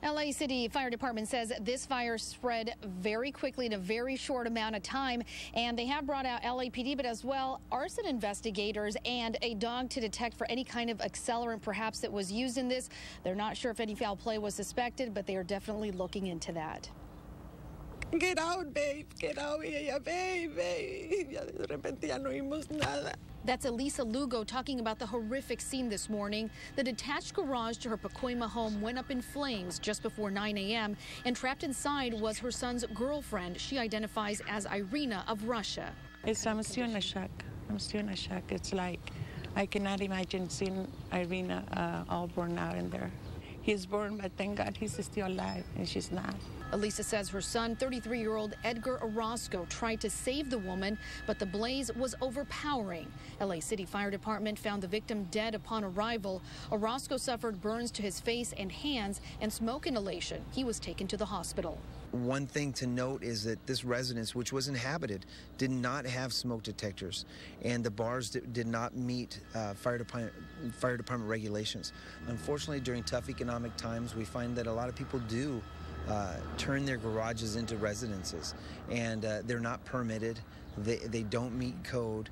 LA City Fire Department says this fire spread very quickly in a very short amount of time, and they have brought out LAPD, but as well arson investigators and a dog to detect for any kind of accelerant perhaps that was used in this. They're not sure if any foul play was suspected, but they are definitely looking into that. Get out, babe. Get out. Yeah, babe. Ya de repente ya no vimos nada. That's Elisa Lugo talking about the horrific scene this morning. The detached garage to her Pacoima home went up in flames just before 9 a.m. and trapped inside was her son's girlfriend. She identifies as Irina of Russia. I'm still in a shock. I'm still in a shock. It's like I cannot imagine seeing Irina all burned out in there. He's burned, but thank God he's still alive, and she's not. Elisa says her son, 33-year-old Edgar Orozco, tried to save the woman, but the blaze was overpowering. LA City Fire Department found the victim dead upon arrival. Orozco suffered burns to his face and hands and smoke inhalation. He was taken to the hospital. One thing to note is that this residence, which was inhabited, did not have smoke detectors, and the bars did not meet fire department regulations. Unfortunately, during tough economic times, we find that a lot of people do turn their garages into residences, and they're not permitted. They don't meet code.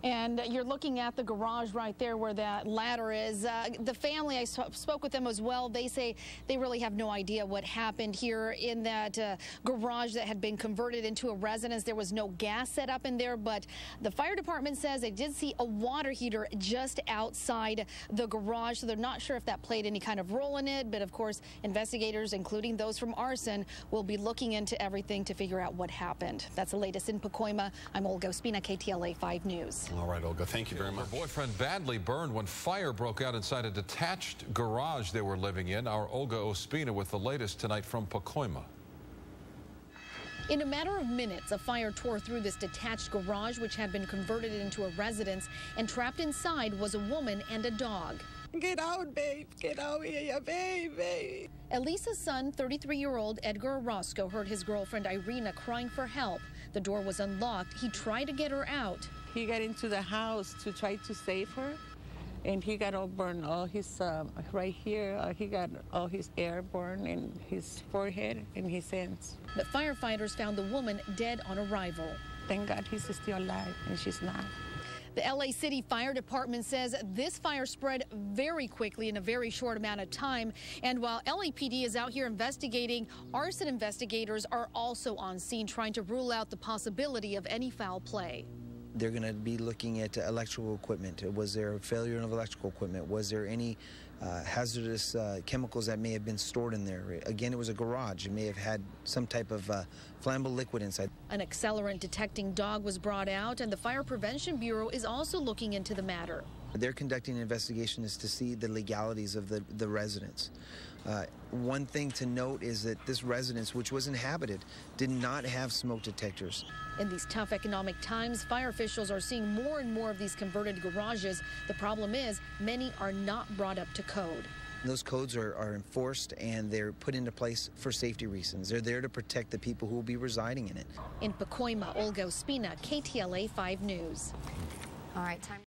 And you're looking at the garage right there where that ladder is. The family, I spoke with them as well. They say they really have no idea what happened here in that garage that had been converted into a residence. There was no gas set up in there, but the fire department says they did see a water heater just outside the garage, so they're not sure if that played any kind of role in it. But of course, investigators, including those from arson, will be looking into everything to figure out what happened. That's the latest in Pacoima. I'm Olga Ospina, KTLA 5 News. All right, Olga, thank you very much. Her boyfriend badly burned when fire broke out inside a detached garage they were living in. Our Olga Ospina with the latest tonight from Pacoima. In a matter of minutes, a fire tore through this detached garage, which had been converted into a residence, and trapped inside was a woman and a dog. Get out, babe. Get out. Yeah, babe. Elisa's son, 33-year-old Edgar Orozco, heard his girlfriend Irina crying for help. The door was unlocked. He tried to get her out. He got into the house to try to save her, and he got all burned, all his, right here, he got all his air burned in his forehead and his hands. But firefighters found the woman dead on arrival. Thank God he's still alive, and she's not. The LA City Fire Department says this fire spread very quickly in a very short amount of time. And while LAPD is out here investigating, arson investigators are also on scene trying to rule out the possibility of any foul play. They're going to be looking at electrical equipment. Was there a failure of electrical equipment? Was there any hazardous chemicals that may have been stored in there? Again, it was a garage. It may have had some type of flammable liquid inside. An accelerant detecting dog was brought out, and the Fire Prevention Bureau is also looking into the matter. They're conducting an investigation to see the legalities of the residence. One thing to note is that this residence, which was inhabited, did not have smoke detectors. In these tough economic times, fire officials are seeing more and more of these converted garages. The problem is many are not brought up to code. Those codes are enforced, and they're put into place for safety reasons. They're there to protect the people who will be residing in it. In Pacoima, Olga Ospina, KTLA 5 News. All right, time.